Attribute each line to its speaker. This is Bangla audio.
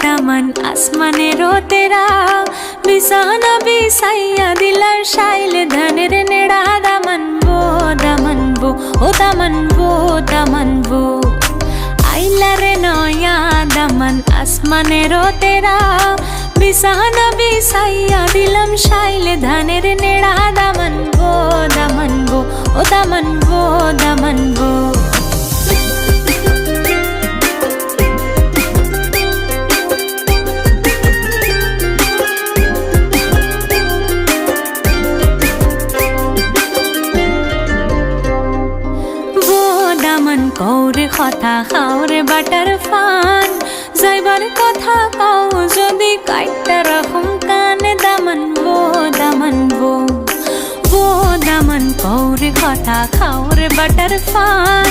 Speaker 1: দামান আসমানেরও তেরা বিছানা বিছাইয়া দিলার শাইল ধানের নেড়া দামানবো ও দামানবো আইলা রে নয়া দামান আসমানেরও তেরা বিছানা বিছাইয়া দিলাম শাইল ধানের নেড়া দামানবো ও দামানবো দামান কৌরে কথা খাওরে বাটার ফান যাইবার কথা কও যদি কাইটা রাখুম কানে দামানবো দামান কৌরে কথা খাওরে বাটার ফান